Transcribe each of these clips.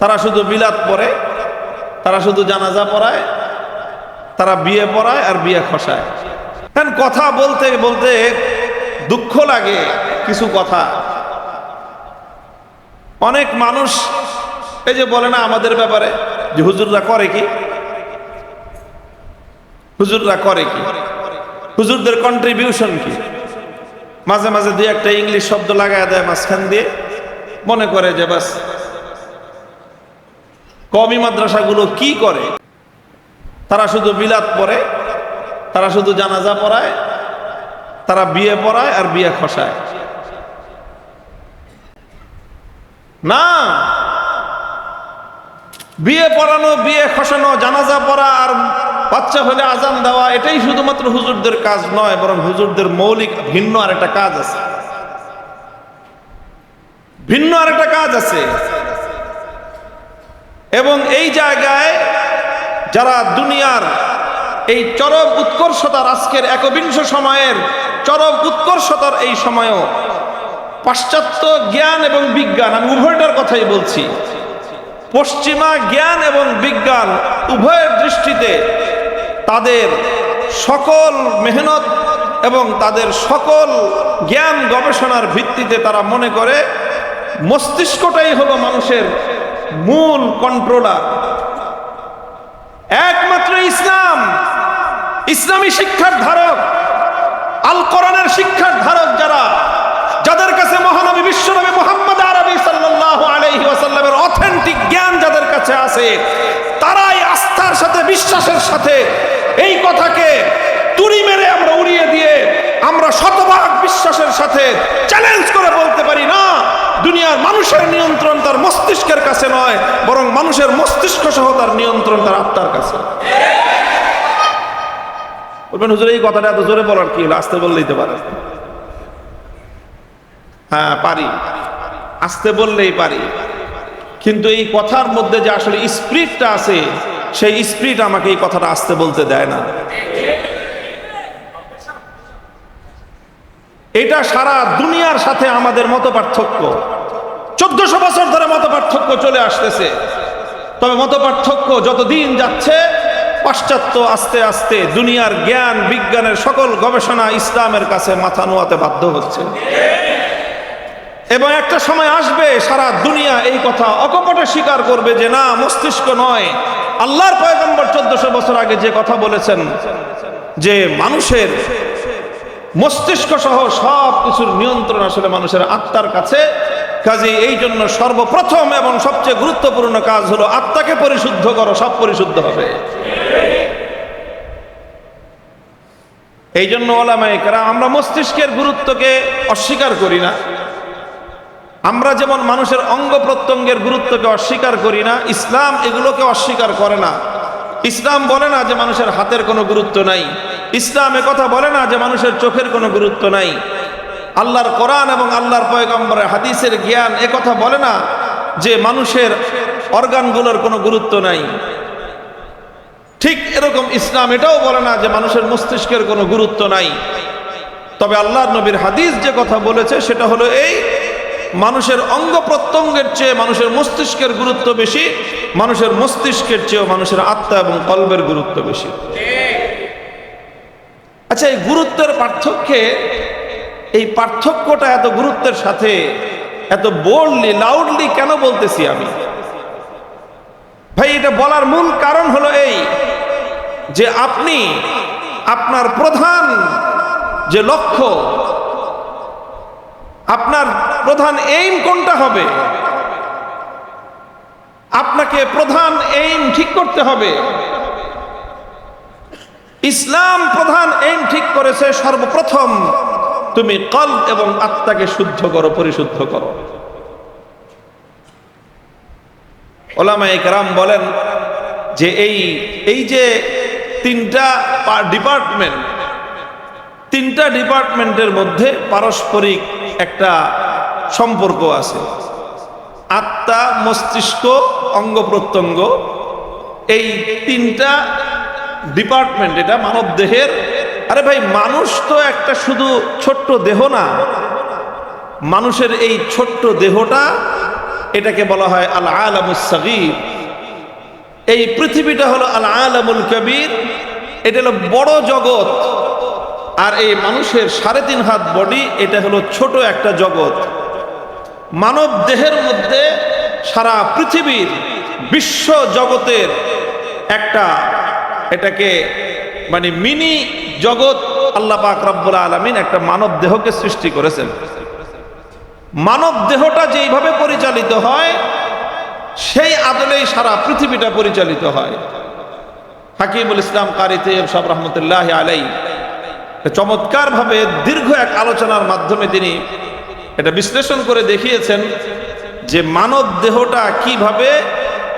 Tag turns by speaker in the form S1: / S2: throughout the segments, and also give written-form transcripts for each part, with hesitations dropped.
S1: তারা শুধু মিলাদ পড়ে, তারা শুধু জানাজা পড়ায়, তারা বিয়ে পড়ায় আর বিয়ে খসায়। কথা বলতে বলতে দুঃখ লাগে কিছু কথা। অনেক মানুষ এই যে বলে না আমাদের ব্যাপারে যে হুজুররা করে কি, হুজুররা করে কি, হুজুরদের কন্ট্রিবিউশন কি। মাঝে মাঝে দুই একটা ইংলিশ শব্দ লাগায় দেয় মাঝখান দিয়ে, মনে করে যে বাস কওমি মাদ্রাসাগুলো কি করে, তারা শুধু মিলাদ পড়ে, তারা শুধু জানাজা পড়ায়, তারা বিয়ে পড়ায় আর বিয়ে খসায়। না, বিয়ে পড়ানো, বিয়ে খসানো, জানাজা পড়া আর বাচ্চা হলে আজান দেওয়া এটাই শুধুমাত্র হুজুরদের কাজ নয়, বরং হুজুরদের মৌলিক ভিন্ন আরেকটা কাজ আছে, ভিন্ন আরেকটা কাজ আছে। এবং এই জায়গায় যারা দুনিয়ার এই চরম উৎকর্ষতার, আজকের একবিংশ সময়ের চরম উৎকর্ষতার এই সময়ও পাশ্চাত্য জ্ঞান এবং বিজ্ঞান, আমি উভয়টার কথাই বলছি, পশ্চিমা জ্ঞান এবং বিজ্ঞান উভয়ের দৃষ্টিতে তাদের সকল মেহনত এবং তাদের সকল জ্ঞান গবেষণার ভিত্তিতে তারা মনে করে মস্তিষ্কটাই হলো মানুষের মূল কন্ট্রোলার। একমাত্র ইসলাম, ইসলামী শিক্ষার ধারক, আল কোরআনের শিক্ষার ধারক যারা, যাদের কাছে মহানবী বিশ্বনবী মুহাম্মদ আরবি সাল্লাল্লাহু আলাইহি ওয়াসাল্লামের অথেন্টিক জ্ঞান যাদের কাছে আছে, তারাই আস্থার সাথে, বিশ্বাসের সাথে এই কথাকে তুড়ি মেরে আমরা উড়িয়ে দিয়ে আমরা শতভাগ বিশ্বাসের সাথে চ্যালেঞ্জ করে বলতে পারি, না, দুনিয়ার মানুষের নিয়ন্ত্রণ তার মস্তিষ্কের কাছে নয়, বরং মানুষের মস্তিষ্ক সহ তার নিয়ন্ত্রণ তার আত্মার কাছে। বলবেন হুজুর এই কথাটা এত জোরে বলার কি হলো, আস্তে বললেই তো পারে। হ্যাঁ পারি, আস্তে বললেই পারি, কিন্তু এই কথার মধ্যে যে আসলে স্পিরিটটা আছে, সেই স্পিরিট আমাকে এই কথাটা আস্তে বলতে দেয় না। এটা সারা দুনিয়ার সাথে আমাদের মত পার্থক্য, 1400 বছর ধরে মত পার্থক্য চলে আসতেছে। তবে মত পার্থক্য যতদিন যাচ্ছে, পাশ্চাত্য আস্তে আস্তে দুনিয়ার জ্ঞান বিজ্ঞানের সকল গবেষণা ইসলামের কাছে মাথা নোয়াতে বাধ্য হচ্ছে। এবং একটা সময় আসবে সারা দুনিয়া এই কথা অকপটে স্বীকার করবে যে না, মস্তিষ্ক নয়, আল্লাহর পয়গম্বর 1400 বছর আগে যে কথা বলেছেন যে মানুষের মস্তিষ্ক সহ সব কিছুর নিয়ন্ত্রণ আসলে মানুষের আত্মার কাছে। কাজে এই জন্য সর্বপ্রথম এবং সবচেয়ে গুরুত্বপূর্ণ কাজ হলো আত্মাকে পরিশুদ্ধ করো, সব পরিশুদ্ধ হবে। এই জন্য ওলামায়ে কেরাম, আমরা মস্তিষ্কের গুরুত্বকে অস্বীকার করি না। আমরা যেমন মানুষের অঙ্গ প্রত্যঙ্গের গুরুত্বকে অস্বীকার করি না, ইসলাম এগুলোকে অস্বীকার করে না। ইসলাম বলে না যে মানুষের হাতের কোনো গুরুত্ব নাই, ইসলাম কথা বলে না যে মানুষের চোখের কোনো গুরুত্ব নাই। আল্লাহর কোরআন এবং আল্লাহর পয়গম্বরের হাদিসের জ্ঞান কথা বলে না যে মানুষের অর্গানগুলোর কোনো গুরুত্ব নাই। ঠিক এরকম ইসলাম এটাও বলে না যে মানুষের মস্তিষ্কের কোনো গুরুত্ব নাই। তবে আল্লাহর নবীর হাদিস যে কথা বলেছে সেটা হলো এই, মানুষের অঙ্গ প্রত্যঙ্গের চেয়ে মানুষের মস্তিষ্কের গুরুত্ব বেশি, মানুষের মস্তিষ্কের চেয়েও মানুষের আত্মা এবং কলবের গুরুত্ব বেশি। আচ্ছা, এই গুরুত্বের পার্থক্যে, এই পার্থক্যটা এত গুরুত্বের সাথে এত বোল্ডলি, লাউডলি কেন বলতেছি আমি ভাই? এটা বলার মূল কারণ হলো এই যে আপনি আপনার প্রধান যে লক্ষ্য, আপনার প্রধান এইম কোনটা হবে, আপনাকে প্রধান এইম ঠিক করতে হবে। ইসলাম প্রধান এইম ঠিক করেছে, সর্বপ্রথম তুমি কলব এবং আত্মাকে শুদ্ধ করো, পরিশুদ্ধ করো। ওলামায়ে কেরাম বলেন যে এই যে তিনটা ডিপার্টমেন্টের মধ্যে পারস্পরিক একটা সম্পর্ক আছে। আত্মা, মস্তিষ্ক, অঙ্গ প্রত্যঙ্গ, এই তিনটা ডিপার্টমেন্ট, এটা মানব দেহের। আরে ভাই, মানুষ তো একটা শুধু ছোট্ট দেহ না, মানুষের এই ছোট্ট দেহটা এটাকে বলা হয় আল আলামুস সাগীর। এই পৃথিবীটা হলো আল আলামুল কবির, এটা হলো বড় জগৎ। আর এই মানুষের 3.5 হাত বডি, এটা হলো ছোট একটা জগৎ। মানব দেহের মধ্যে সারা পৃথিবীর বিশ্ব জগতের একটা, এটাকে মানে মিনি জগৎ আল্লাহ পাক রব্বুল আলামিন একটা মানব দেহকে সৃষ্টি করেছেন। মানব দেহটা যেইভাবে পরিচালিত হয় সেই আদলেই সারা পৃথিবীটা পরিচালিত হয়। হাকিমুল ইসলাম কারি তৈয়ব সাহেব রহমতুল্লাহ আলাইহি চমৎকার ভাবে দীর্ঘ এক আলোচনার মাধ্যমে তিনি এটা বিশ্লেষণ করে দেখিয়েছেন যে মানব দেহটা কিভাবে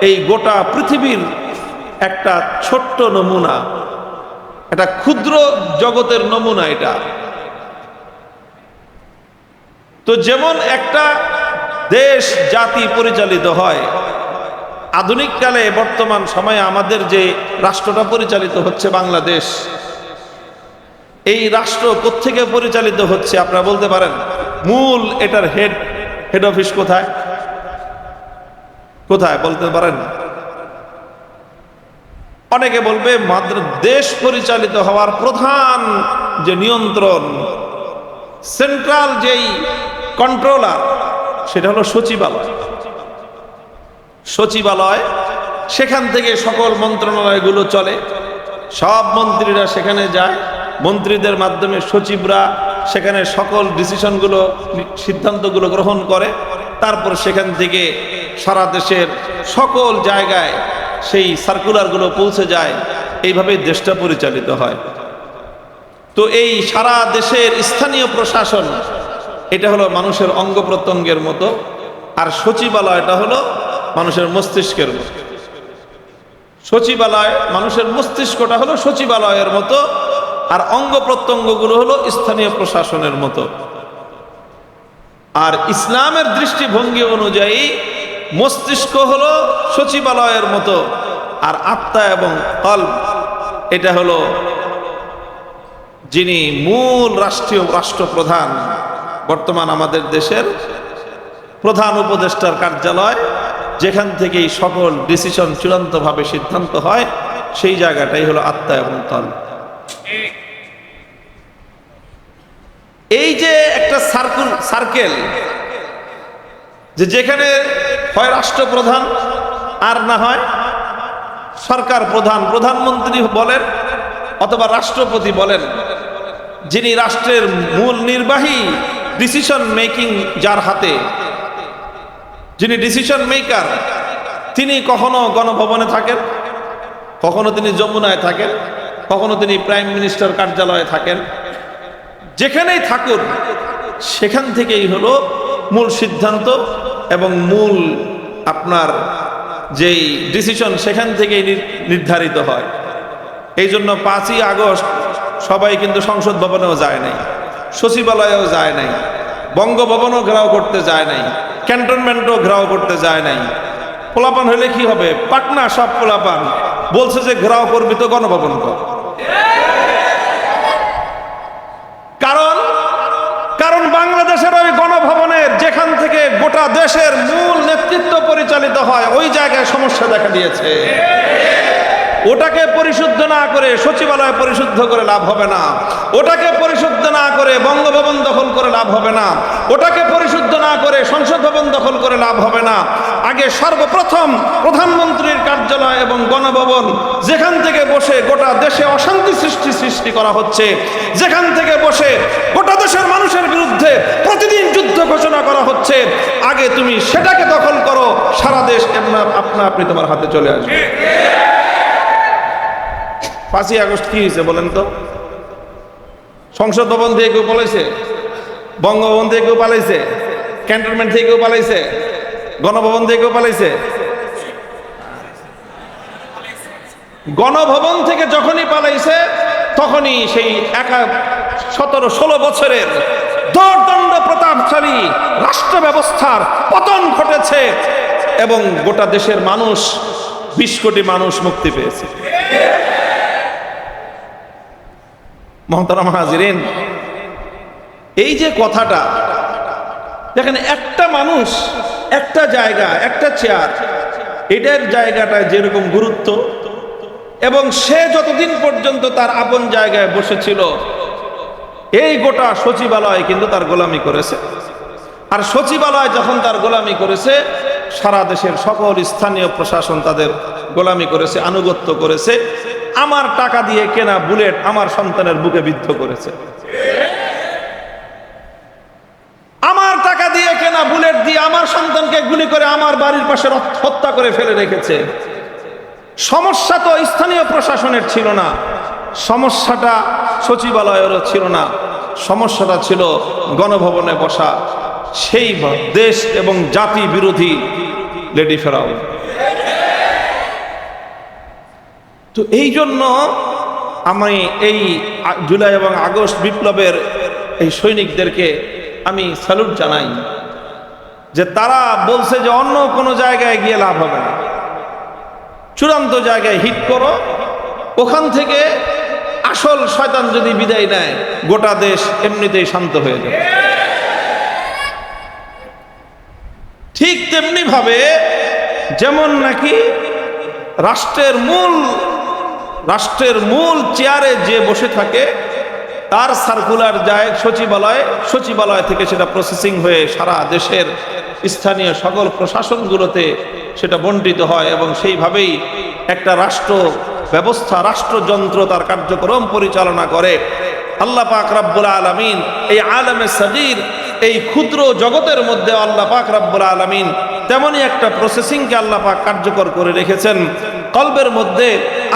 S1: এই গোটা পৃথিবীর একটা ছোট্ট নমুনা, একটা ক্ষুদ্র জগতের নমুনা এটা। তো যেমন একটা দেশ জাতি পরিচালিত হয়, আধুনিক কালে বর্তমান সময়ে আমাদের যে রাষ্ট্রটা পরিচালিত হচ্ছে বাংলাদেশ, এই রাষ্ট্র কোত্থেকে পরিচালিত হচ্ছে আপনারা বলতে পারেন? মূল এটার হেড অফিস কোথায় কোথায় বলতে পারেন? অনেকে বলবে দেশ পরিচালিত হওয়ার প্রধান যে নিয়ন্ত্রণ, সেন্ট্রাল যেই কন্ট্রোলার, সেটা হলো সচিবালয়। সচিবালয়, সেখান থেকে সকল মন্ত্রণালয়গুলো চলে, সব মন্ত্রীরা সেখানে যায়, মন্ত্রীদের মাধ্যমে সচিবরা সেখানে সকল ডিসিশনগুলো, সিদ্ধান্তগুলো গ্রহণ করে, তারপর সেখান থেকে সারা দেশের সকল জায়গায় সেই সার্কুলারগুলো পৌঁছে যায়। এইভাবে দেশটা পরিচালিত হয়। তো এই সারা দেশের স্থানীয় প্রশাসন, এটা হলো মানুষের অঙ্গ প্রত্যঙ্গের মতো, আর সচিবালয়টা হলো মানুষের মস্তিষ্কের মতো। সচিবালয়, মানুষের মস্তিষ্কটা হলো সচিবালয়ের মতো, আর অঙ্গ প্রত্যঙ্গগুলো হলো স্থানীয় প্রশাসনের মতো। আর ইসলামের দৃষ্টিভঙ্গি অনুযায়ী মস্তিষ্ক হলো সচিবালয়ের মতো, আর আত্মা এবং কলব এটা হলো যিনি মূল রাষ্ট্রপ্রধান, বর্তমান আমাদের দেশের প্রধান উপদেষ্টার কার্যালয়, যেখান থেকেই সকল ডিসিশন চূড়ান্তভাবে সিদ্ধান্ত হয়, সেই জায়গাটাই হলো আত্মা এবং কলব। এই যে একটা সার্কেল, যেখানে হয় রাষ্ট্রপ্রধান আর না হয় সরকার প্রধান, প্রধানমন্ত্রী বলেন অথবা রাষ্ট্রপতি বলেন, যিনি রাষ্ট্রের মূল নির্বাহী, ডিসিশন মেকিং যার হাতে, যিনি ডিসিশন মেকার, তিনি কখনো গণভবনে থাকেন, কখনো তিনি যমুনায় থাকেন, কখনো তিনি প্রাইম মিনিস্টার কার্যালয়ে থাকেন। যেখানেই থাকুন সেখান থেকেই হলো মূল সিদ্ধান্ত এবং মূল আপনার যেই ডিসিশন সেখান থেকেই নির্ধারিত হয়। এই জন্য 5ই আগস্ট সবাই কিন্তু সংসদ ভবনেও যায় নাই, সচিবালয়েও যায় নাই, বঙ্গভবনও ঘেরাও করতে যায় নাই, ক্যান্টনমেন্টও ঘেরাও করতে যায় নাই। পোলাপান হলে কি হবে? পাটনা সব পোলাপান বলছে যে ঘেরাও করবি তো গণভবন কর। কারণ বাংলাদেশের ওই গণভবনের যেখান থেকে গোটা দেশের মূল নেতৃত্ব পরিচালিত হয়, ওই জায়গায় সমস্যা দেখা দিয়েছে। ওটাকে পরিশুদ্ধ না করে সচিবালয় পরিশুদ্ধ করে লাভ হবে না, ওটাকে পরিশুদ্ধ না করে বঙ্গভবন দখল করে লাভ হবে না, ওটাকে পরিশুদ্ধ না করে সংসদ ভবন দখল করে লাভ হবে না। আগে সর্বপ্রথম প্রধানমন্ত্রীর কার্যালয় এবং গণভবন, যেখান থেকে বসে গোটা দেশে অশান্তি সৃষ্টি করা হচ্ছে, যেখান থেকে বসে গোটা দেশের মানুষের বিরুদ্ধে প্রতিদিন যুদ্ধ ঘোষণা করা হচ্ছে, আগে তুমি সেটাকে দখল করো, সারা দেশ আপনি তোমার হাতে চলে আসবে। 5ই আগস্ট কি হয়েছে বলেন তো? সংসদ ভবন থেকে কেউ পালাইছে, বঙ্গভবন থেকে কেউ পালাইছে, ক্যান্টনমেন্ট থেকে কেউ পালাইছে, গণভবন থেকে কেউ পালাইছে? গণভবন থেকে যখনই পালাইছে তখনই সেই 17-16 বছরের দোর্দণ্ড প্রতাপশালী রাষ্ট্র ব্যবস্থার পতন ঘটেছে এবং গোটা দেশের মানুষ, 20 কোটি মানুষ মুক্তি পেয়েছে। মোহতারাম হাজিরিন, এই যে কথাটা দেখেন, একটা মানুষ একটা জায়গা, একটা চেয়ার, এটার জায়গাটা যেরকম গুরুত্ব, এবং সে যতদিন পর্যন্ত তার আপন জায়গায় বসেছিল এই গোটা সচিবালয় কিন্তু তার গোলামি করেছে। আর সচিবালয় যখন তার গোলামি করেছে, সারা দেশের সকল স্থানীয় প্রশাসন তাদের গোলামি করেছে, আনুগত্য করেছে। আমার টাকা দিয়ে কেনা বুলেট আমার সন্তানের বুকে বিদ্ধ করেছে, আমার টাকা দিয়ে কেনা বুলেট দিয়ে আমার সন্তানকে গুলি করে আমার বাড়ির পাশে হত্যা করে ফেলে রেখেছে। সমস্যা তো স্থানীয় প্রশাসনের ছিল না, সমস্যাটা সচিবালয়েরও ছিল না, সমস্যাটা ছিল গণভবনে বসা সেই দেশ এবং জাতি বিরোধী লেডি ফেরাউন। তো এই জন্য আমি এই জুলাই এবং আগস্ট বিপ্লবের এই সৈনিকদেরকে আমি স্যালুট জানাই, যে তারা বলছে যে অন্য কোনো জায়গায় গিয়ে লাভ হবে না, চূড়ান্ত জায়গায় হিট করো, ওখান থেকে আসল শয়তান যদি বিদায় নেয় গোটা দেশ এমনিতেই শান্ত হয়ে যাবে। ঠিক তেমনি ভাবে যেমন নাকি রাষ্ট্রের মূল চেয়ারে যে বসে থাকে তার সার্কুলার যায় সচিবালয়, সচিবালয় থেকে সেটা প্রসেসিং হয়ে সারা দেশের স্থানীয় সকল প্রশাসনগুলোতে সেটা বণ্টিত হয়, এবং সেইভাবেই একটা রাষ্ট্র ব্যবস্থা, রাষ্ট্রযন্ত্র তার কার্যক্রম পরিচালনা করে। আল্লাহ পাক রব্বুল আলামিন এই আলমে সগীর, এই ক্ষুদ্র জগতের মধ্যে আল্লাহ পাক রব্বুল আলামিন তেমনই একটা প্রসেসিংকে আল্লাহ পাক কার্যকর করে রেখেছেন। কলবের মধ্যে,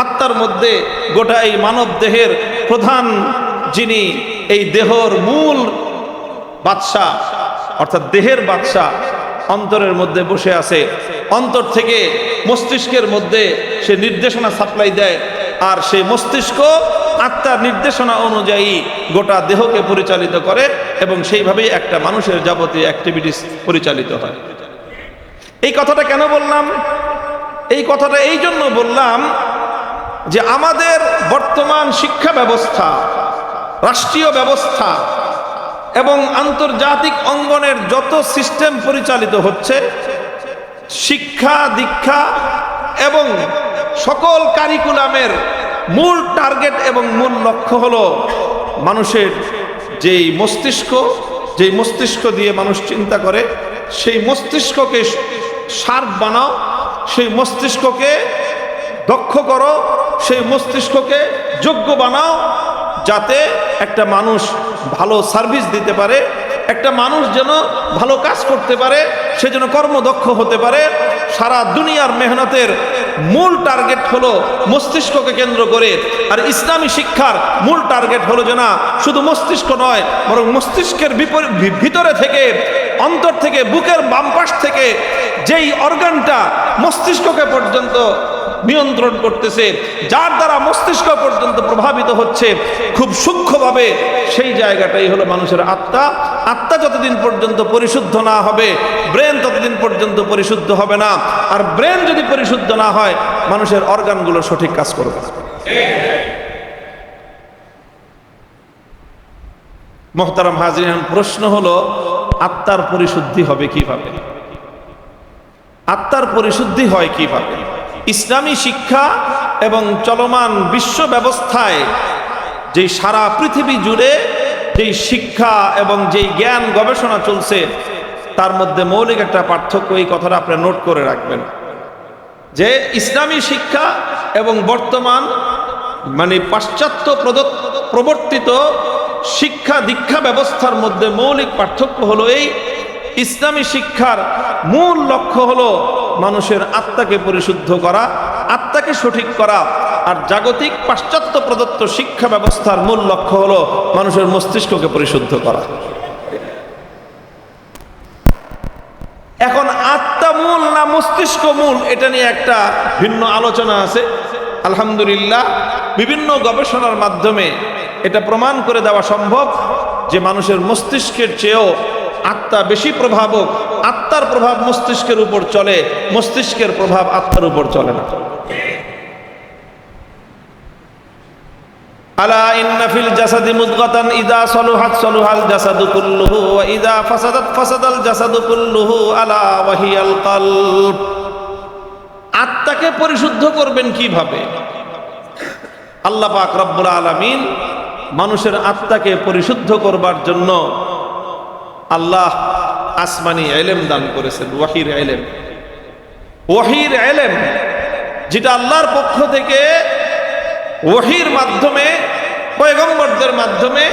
S1: আত্মার মধ্যে, গোটা এই মানব দেহের প্রধান যিনি এই দেহর মূল বাদশাহ অর্থাৎ দেহের বাদশাহ অন্তরের মধ্যে বসে আছে। অন্তর থেকে মস্তিষ্কের মধ্যে সে নির্দেশনা সাপ্লাই দেয়, আর সেই মস্তিষ্ক আত্মার নির্দেশনা অনুযায়ী গোটা দেহকে পরিচালিত করে, এবং সেইভাবেই একটা মানুষের যাবতীয় অ্যাক্টিভিটিস পরিচালিত হয়। এই কথাটা কেন বললাম? এই কথাটা এই জন্য বললাম যে আমাদের বর্তমান শিক্ষা ব্যবস্থা, রাষ্ট্রীয় ব্যবস্থা এবং আন্তর্জাতিক অঙ্গনের যত সিস্টেম পরিচালিত হচ্ছে, শিক্ষা দীক্ষা এবং সকল কারিকুলামের মূল টার্গেট এবং মূল লক্ষ্য হলো মানুষের যেই মস্তিষ্ক দিয়ে মানুষ চিন্তা করে, সেই মস্তিষ্ককে শার্প বানাও, সেই মস্তিষ্ককে দক্ষ করো, সেই মস্তিষ্ককে যোগ্য বানাও, যাতে একটা মানুষ ভালো সার্ভিস দিতে পারে, একটা মানুষ যেন ভালো কাজ করতে পারে, সে যেন কর্মদক্ষ হতে পারে। সারা দুনিয়ার মেহনতের মূল টার্গেট হলো মস্তিষ্ককে কেন্দ্র করে। আর ইসলামী শিক্ষার মূল টার্গেট হলো যে না, শুধু মস্তিষ্ক নয়, বরং মস্তিষ্কের ভিতরে থেকে, অন্তর থেকে, বুকের বাম পাশ থেকে যেই অর্গানটা মস্তিষ্ককে পর্যন্ত নিয়ন্ত্রণ করতেছে, যার দ্বারা মস্তিষ্ক পর্যন্ত প্রভাবিত হচ্ছে খুব সূক্ষ্মভাবে, সেই জায়গাটাই হলো মানুষের আত্মা। আত্মা যতদিন পর্যন্ত পরিশুদ্ধ না হবে, ব্রেন ততদিন পর্যন্ত পরিশুদ্ধ হবে না। আর ব্রেন যদি পরিশুদ্ধ না হয়, মানুষের অর্গানগুলো সঠিক কাজ করবে না। মোহতারাম হাজিরিন, প্রশ্ন হলো আত্মার পরিশুদ্ধি হবে কিভাবে? আত্মার পরিশুদ্ধি হয় কিভাবে? ইসলামী শিক্ষা এবং চলমান বিশ্ব ব্যবস্থায় যেই সারা পৃথিবী জুড়ে যেই শিক্ষা এবং যেই জ্ঞান গবেষণা চলছে, তার মধ্যে মৌলিক একটা পার্থক্য, এই কথাটা আপনি নোট করে রাখবেন, যে ইসলামী শিক্ষা এবং বর্তমান পাশ্চাত্য প্রবর্তিত শিক্ষা দীক্ষা ব্যবস্থার মধ্যে মৌলিক পার্থক্য হলো এই: ইসলামী শিক্ষার মূল লক্ষ্য হলো মানুষের আত্মাকে পরিশুদ্ধ করা, আত্মাকে সঠিক করা। আর জাগতিক পাশ্চাত্য প্রদত্ত শিক্ষা ব্যবস্থার মূল লক্ষ্য হলো মানুষের মস্তিষ্ককে পরিশুদ্ধ করা। এখন আত্মা মূল না মস্তিষ্ক মূল, এটা নিয়ে একটা ভিন্ন আলোচনা আছে। আলহামদুলিল্লাহ, বিভিন্ন গবেষণার মাধ্যমে এটা প্রমাণ করে দেওয়া সম্ভব যে মানুষের মস্তিষ্কের চেয়েও আত্মা বেশি প্রভাবক। আত্মার প্রভাব মস্তিষ্কের উপর চলে, মস্তিষ্কের প্রভাব আত্মার উপর চলে না। আলা ইন্না ফিল জাসাদি মুদগাতান ইযা সালুহাত সালুহাল জাসাদু কুল্লুহু ওয়া ইযা ফাসাদাত ফাসাদাল জাসাদু কুল্লুহু আলা ওয়া হিয়াল কলব। আত্মাকে পরিশুদ্ধ করবেন কিভাবে? আল্লাহ পাক রব্বুল আলামিন মানুষের আত্মাকে পরিশুদ্ধ করবার জন্য আল্লাহ আসমানি ইলম দান করেছেন, ওয়াহির ইলম। ওয়াহির ইলম যেটা আল্লাহর পক্ষ থেকে ওয়াহির মাধ্যমে, পয়গম্বরদের মাধ্যমে,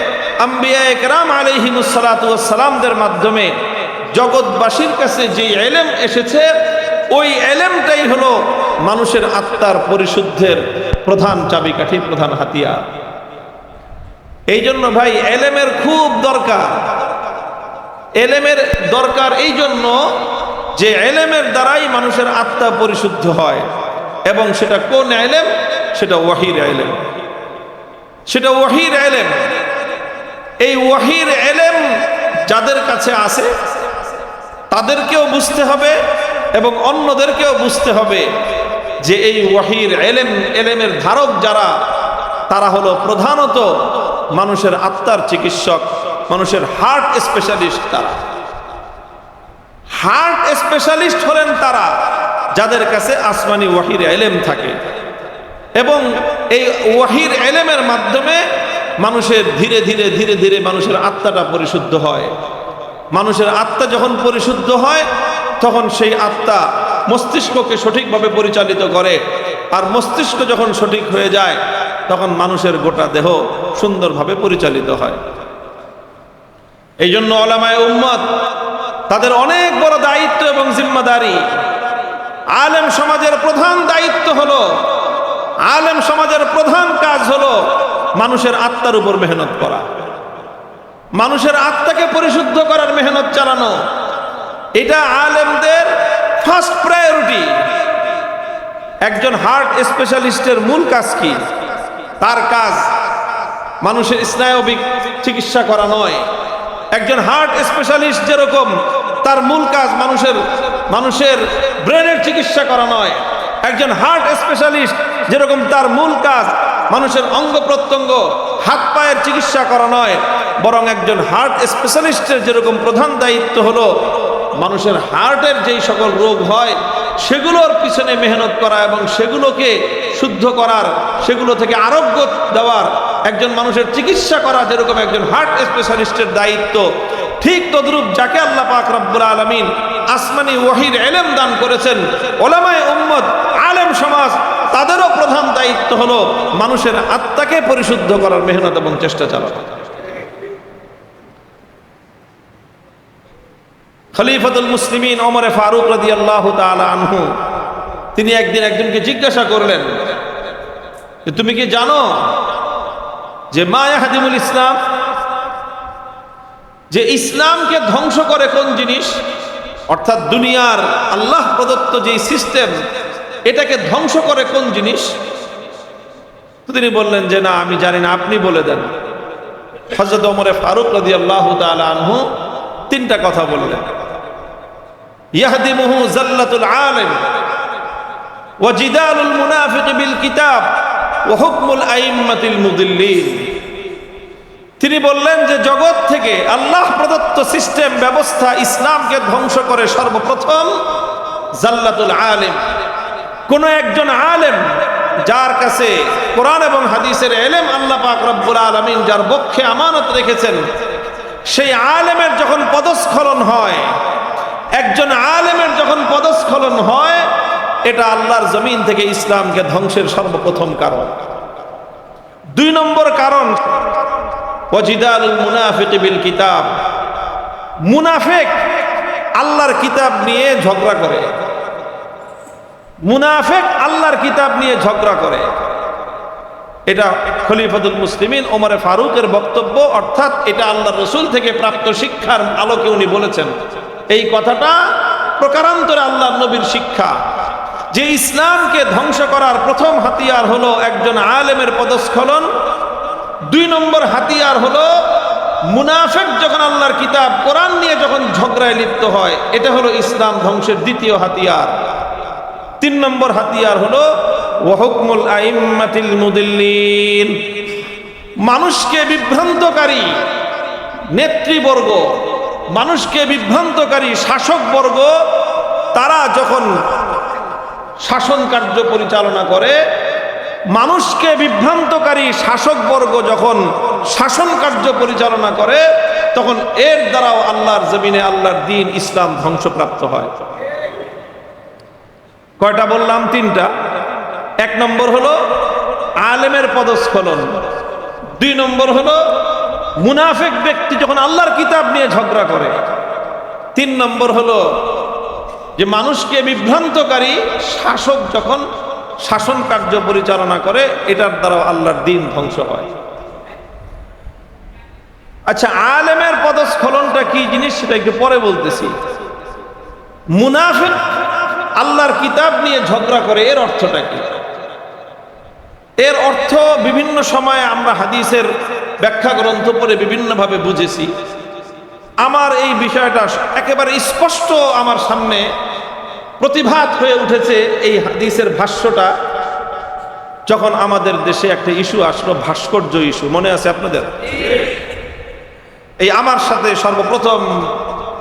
S1: আম্বিয়ায়ে কেরাম আলাইহিমুস সালাতু ওয়াস সালামদের মাধ্যমে জগৎবাসীর কাছে যে ইলম এসেছে, ওই ইলমটাই হলো মানুষের আত্মার পরিশুদ্ধের প্রধান চাবিকাঠি, প্রধান হাতিয়ার। এই জন্য ভাই ইলমের খুব দরকার। ইলমের দরকার এই জন্য যে ইলমের দ্বারাই মানুষের আত্মা পরিশুদ্ধ হয়। এবং সেটা কোন ইলম? সেটা ওয়াহির ইলম, সেটা ওয়াহির ইলম। এই ওয়াহির ইলম যাদের কাছে আছে তাদেরকেও বুঝতে হবে এবং অন্যদেরকেও বুঝতে হবে যে এই ওয়াহির ইলমের ধারক যারা, তারা হলো প্রধানত মানুষের আত্মার চিকিৎসক, মানুষের হার্ট স্পেশালিস্ট। তারা হার্ট স্পেশালিস্ট হলেন তারা যাদের কাছে আসমানি ওয়াহির ইলম থাকে। এবং এই ওয়াহির ইলমের মাধ্যমে মানুষের ধীরে ধীরে ধীরে ধীরে মানুষের আত্মাটা পরিশুদ্ধ হয়। মানুষের আত্মা যখন পরিশুদ্ধ হয় তখন সেই আত্মা মস্তিষ্ককে সঠিকভাবে পরিচালিত করে। আর মস্তিষ্ক যখন সঠিক হয়ে যায় তখন মানুষের গোটা দেহ সুন্দরভাবে পরিচালিত হয়। এই জন্য উলামায়ে উম্মত তাদের অনেক বড় দায়িত্ব এবং জিম্মাদারি। আলেম সমাজের প্রধান দায়িত্ব হলো, আলেম সমাজের প্রধান কাজ হলো মানুষের আত্মার উপর মেহনত করা, মানুষের আত্মাকে পরিশুদ্ধ করার মেহনত চালানো। এটা আলেমদের ফার্স্ট প্রায়োরিটি। একজন হার্ট স্পেশালিস্টের মূল কাজ কি? তার কাজ মানুষের স্নায়বিক চিকিৎসা করা নয়। একজন হার্ট স্পেশালিস্ট যেরকম তার মূল কাজ মানুষের ব্রেনের চিকিৎসা করা নয়। একজন হার্ট স্পেশালিস্ট যেরকম তার মূল কাজ মানুষের অঙ্গ প্রত্যঙ্গ, হাত পায়ের চিকিৎসা করা নয়, বরং একজন হার্ট স্পেশালিস্টের যেরকম প্রধান দায়িত্ব হলো মানুষের হার্টের যেই সকল রোগ হয় সেগুলোর পিছনে মেহনত করা এবং সেগুলোকে শুদ্ধ করার, সেগুলো থেকে আরোগ্য দেওয়ার, একজন মানুষের চিকিৎসা করা যেরকম একজন হার্ট স্পেশালিস্টের দায়িত্ব, ঠিক তদ্রূপ যাকে আল্লাহ পাক রব্বুল আলামিন আসমানি ওয়াহির ইলম দান করেছেন, উলামায়ে উম্মত, আলেম সমাজ, তাদেরও প্রধান দায়িত্ব হলো মানুষের আত্মাকে পরিশুদ্ধ করার মেহনত এবং চেষ্টা চালানো। খলিফাতুল মুসলিমিন ওমর ফারুক রাদিয়াল্লাহু তাআলা আনহু তিনি একদিন একজনকে জিজ্ঞাসা করলেন যে তুমি কি জানো যে মা ইয়াহদিমুল ইসলাম, যে ইসলামকে ধ্বংস করে কোন জিনিস? অর্থাৎ দুনিয়ার আল্লাহ প্রদত্ত যে সিস্টেম, এটাকে ধ্বংস করে কোন জিনিস? তো তিনি বললেন যে না, আমি জানি না, আপনি বলে দেন। হযরত ওমর ফারুক রাদিয়াল্লাহু তাআলা আনহু তিনটা কথা বললেন। ইয়াহদিমুহু জাল্লাতুল আলিম ওয়া জিদালুল মুনাফিক বিল কিতাব ওয়া হুকমুল আইম্মাতিল মুদিল্লিন। তিনি বললেন যে জগৎ থেকে আল্লাহ প্রদত্ত সিস্টেম ব্যবস্থা ইসলামকে ধ্বংস করে সর্বপ্রথম জাল্লাতুল আলিম। কোন একজন আলেম যার কাছে কোরআন এবং হাদিসের ইলম আল্লাহ পাক রব্বুল আলামিন যার বক্ষে আমানত রেখেছেন, সেই আলেমের যখন পদস্খলন হয়, একজন আলেমের যখন পদস্খলন হয়, এটা আল্লাহর জমিন থেকে ইসলামকে ধ্বংসের সর্বপ্রথম কারণ। দুই নম্বর কারণ ওয়াজিদালুল মুনাফিক বিল কিতাব। মুনাফিক আল্লাহর কিতাব নিয়ে ঝগড়া করে, মুনাফিক আল্লাহর কিতাব নিয়ে ঝগড়া করে। এটা খলিফাতুল মুসলিমিন ওমর ফারুকের বক্তব্য, অর্থাৎ এটা আল্লাহর রাসূল থেকে প্রাপ্ত শিক্ষার আলোকে উনি বলেছেন। এই কথাটা প্রকারান্তরে আল্লাহর নবীর শিক্ষা যে ইসলামকে ধ্বংস করার প্রথম হাতিয়ার হলো একজন আলেমের পদস্খলন, দুই নম্বর হাতিয়ার হলো মুনাফিক যখন আল্লাহর কিতাব কোরআন নিয়ে যখন ঝগড়ায় লিপ্ত হয়, এটা হলো ইসলাম ধ্বংসের দ্বিতীয় হাতিয়ার। তিন নম্বর হাতিয়ার হলো ওয়া হুকমুল আইম্মাতিল মুদিল্লিন। মানুষকে বিভ্রান্তকারী নেতৃবর্গ, মানুষকে বিভ্রান্তকারী শাসকবর্গ, তারা যখন শাসন কার্য পরিচালনা করে, মানুষকে বিভ্রান্তকারী শাসকবর্গ যখন শাসন কার্য পরিচালনা করে, তখন এর দ্বারাও আল্লাহর জমিনে আল্লাহর দ্বীন ইসলাম ধ্বংসপ্রাপ্ত হয়। কয়টা বললাম? তিনটা। এক নম্বর হলো আলেমের পদস্খলন, দুই নম্বর হলো মুনাফিক ব্যক্তি যখন আল্লাহর কিতাব নিয়ে ঝগড়া করে, তিন নম্বর হলো যে মানুষকে বিভ্রান্তকারী শাসক যখন শাসন কার্য পরিচালনা করে, এটার দ্বারা আল্লাহর দ্বীন ধ্বংস হয়। আচ্ছা, আলেমের পদস্খলনটা কি জিনিস সেটা একটু পরে বলতেছি। মুনাফিক আল্লাহর কিতাব নিয়ে ঝগড়া করে, এর অর্থটা কি? এর অর্থ বিভিন্ন সময়ে আমরা হাদিসের ব্যাখ্যা গ্রন্থ পড়ে বিভিন্নভাবে বুঝেছি। আমার এই বিষয়টা একেবারে স্পষ্ট আমার সামনে প্রতিভাত হয়ে উঠেছে এই হাদিসের ভাষ্যটা, যখন আমাদের দেশে একটা ইস্যু আসলো, ভাস্কর্য ইস্যু। মনে আছে আপনাদের? এই আমার সাথে সর্বপ্রথম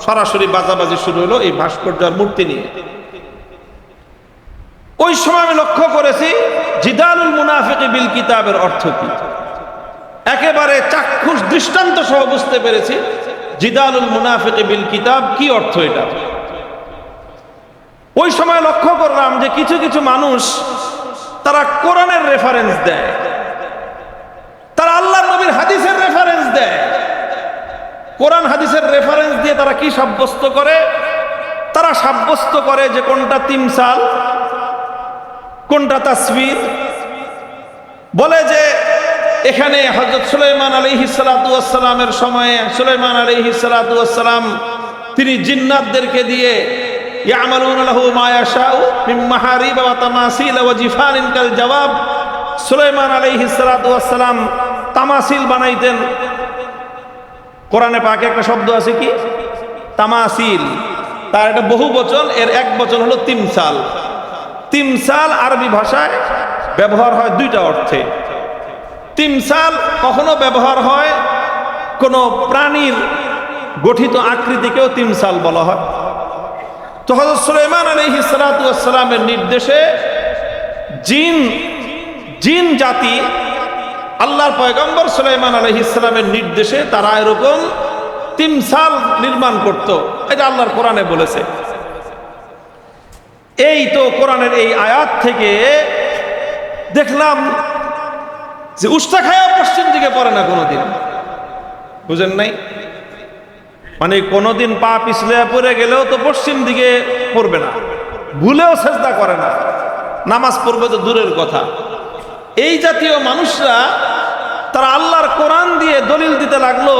S1: সরাসরি বাজাবাজি শুরু হলো এই ভাস্কর্য আর মূর্তি নিয়ে। ওই সময় আমি লক্ষ্য করেছি জিদালুল মুনাফিক বিল কিতাবের অর্থ কি, একেবারে চাক্ষুষ দৃষ্টান্ত সহ বুঝতে পেরেছি জিদালুল মুনাফিক বিল কিতাব কি অর্থ। এটা ওই সময় লক্ষ্য করলাম যে কিছু কিছু মানুষ তারা কোরআনের রেফারেন্স দেয়, তারা আল্লাহর নবীর হাদিসের রেফারেন্স দেয়। কোরআন হাদিসের রেফারেন্স দিয়ে তারা কি সাব্যস্ত করে? তারা সাব্যস্ত করে যে কোনটা তিমসাল, কোনটা তাসবির। বলে যে এখানে হযরত সুলাইমান আলাইহিস সালাতু ওয়াস সালামের সময়ে সুলাইমান আলাইহিস সালাতু ওয়াস সালাম তিনি জিন্নাতদেরকে দিয়ে ইয়ামালুনা লাহু মা ইয়াশাউ মিন মাহারিব ওয়া তামাসিল ওয়া জিফানিন কাল জওয়াব, সুলাইমান আলাইহিস সালাতু ওয়াস সালাম তামাসিল বানাইতেন। কোরআনে পাকে একটা শব্দ আছে কি? তামাসিল। তার একটা বহু বচন, এর এক বচন হলো তিমসাল। তিমসাল আরবি ভাষায় ব্যবহার হয় দুইটা অর্থে। তিমসাল কখনো ব্যবহার হয় কোনো প্রাণীর গঠিত আকৃতিকেও তিমসাল বলা হয়। তো হযরত সুলাইমান আলাইহিস সালাতু ওয়াস সালামের নির্দেশে জিন জাতি আল্লাহর পয়গম্বর সুলাইমান আলাইহিস সালামের নির্দেশে তারা এরকম তিমসাল নির্মাণ করত। এটা আল্লাহর কোরআনে বলেছে। এই তো কোরআনের এই আয়াত থেকে দেখলাম যে উস্তা খায়া পশ্চিম দিকে পড়ে না কোনোদিন। বুঝেন নাই? মানে কোনোদিন পা পিছলে পড়ে গেলেও তো পশ্চিম দিকে পড়বে না, ভুলেও সেজদা করে না, নামাজ পড়বে তো দূরের কথা। এই জাতীয় মানুষরা তারা আল্লাহর কোরআন দিয়ে দলিল দিতে লাগলো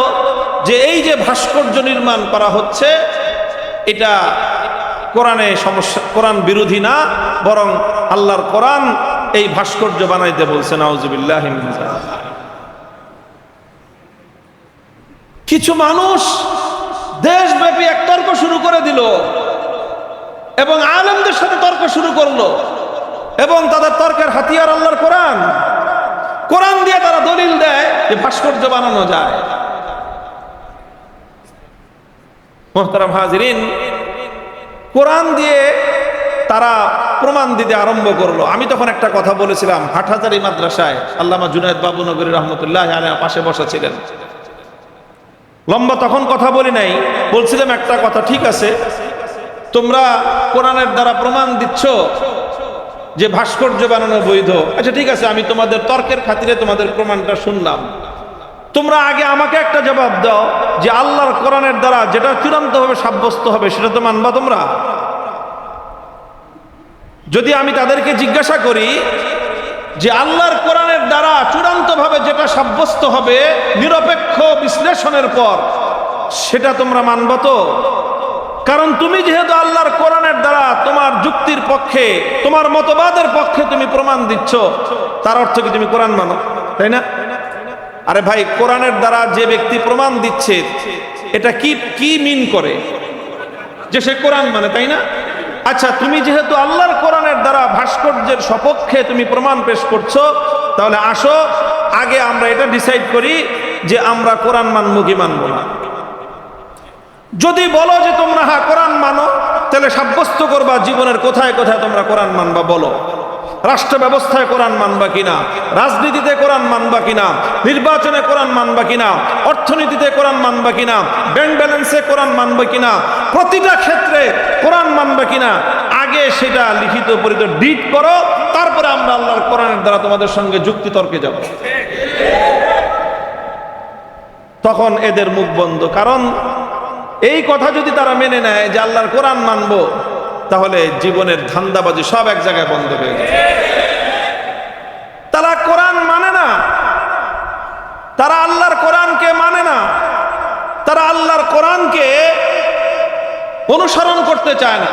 S1: যে এই যে ভাস্কর্য নির্মাণ করা হচ্ছে এটা কোরআনে সমস্যা, কোরআন বিরোধী না, বরং আল্লাহর কোরআন এই ভাস্কর্য বানাইতে বলছে। নাউজুবিল্লাহ। কিছু মানুষ দেশব্যাপী এক তর্ক শুরু করে দিল এবং আলেমদের সাথে তর্ক শুরু করলো, এবং তাদের তর্কের হাতিয়ার আল্লাহর কোরআন। কোরআন দিয়ে তারা দলিল দেয় যে ভাস্কর্য বানানো যায়। মুহতারাম হাজিরিন, কোরআন দিয়ে তারা প্রমাণ দিতে আরম্ভ করলো। আমি তখন একটা কথা বলেছিলাম, হাটহাজারী মাদ্রাসায় আল্লামা জুনায়েদ বাবুনগরী রহমতুল্লাহ আলাইহি পাশে বসা ছিলেন। লম্বা তখন কথা বলি নাই, বলছিলাম একটা কথা, ঠিক আছে তোমরা কোরআনের দ্বারা প্রমাণ দিচ্ছ যে ভাস্কর্য বানানো বৈধ, আচ্ছা ঠিক আছে, আমি তোমাদের তর্কের খাতিরে তোমাদের প্রমাণটা শুনলাম। তোমরা আগে আমাকে একটা জবাব দাও যে আল্লাহর কোরআনের দ্বারা যেটা চূড়ান্তভাবে সাব্যস্ত হবে সেটা তো মানবা তোমরা? যদি আমি তাদেরকে জিজ্ঞাসা করি যে আল্লাহর কোরআনের দ্বারা চূড়ান্তভাবে যেটা সাব্যস্ত হবে নিরপেক্ষ বিশ্লেষণের পর, সেটা তোমরা মানবা তো? কারণ তুমি যেহেতু আল্লাহর কোরআনের দ্বারা তোমার যুক্তির পক্ষে, তোমার মতবাদের পক্ষে তুমি প্রমাণ দিচ্ছ, তার অর্থ কি তুমি কোরআন মানো, তাই না? আরে ভাই, কোরআনের দ্বারা যে ব্যক্তি প্রমাণ দিচ্ছে এটা কি মিন করে যে সে কোরআন মানে, তাই না? আচ্ছা, তুমি যেহেতু আল্লাহর কোরআনের দ্বারা ভাস্কর্যের সপক্ষে তুমি প্রমাণ পেশ করছো, তাহলে আসো আগে আমরা এটা ডিসাইড করি যে আমরা কোরআন মানবো কি মানবো না। যদি বলো যে তোমরা হ্যাঁ কোরআন মানো, তাহলে সাব্যস্ত করবা জীবনের কোথায় কোথায় তোমরা কোরআন মানবা বলো। রাষ্ট্র ব্যবস্থায় কোরআন মানবা কিনা, রাজনীতিতে কোরআন মানবা কিনা, নির্বাচনে কোরআন মানবা কিনা, অর্থনীতিতে কোরআন মানবা কিনা, ব্যাংক ব্যালেন্সে কোরআন মানবা কিনা, প্রতিটা ক্ষেত্রে কোরআন মানবা কিনা, আগে সেটা লিখিত পরিত ডিট করো, তারপরে আমরা আল্লাহর কোরআনের দ্বারা তোমাদের সঙ্গে যুক্তি তর্কে যাব। তখন এদের মুখ বন্ধ। কারণ এই কথা যদি তারা মেনে নেয় যে আল্লাহর কোরআন মানবো, তাহলে জীবনের ধান্দাবাজি সব এক জায়গায় বন্ধ হয়ে যাবে। তারা কোরআন মানে না, তারা আল্লাহর কোরআনকে মানে না, তারা আল্লাহর কোরআনকে অনুসরণ করতে চায় না।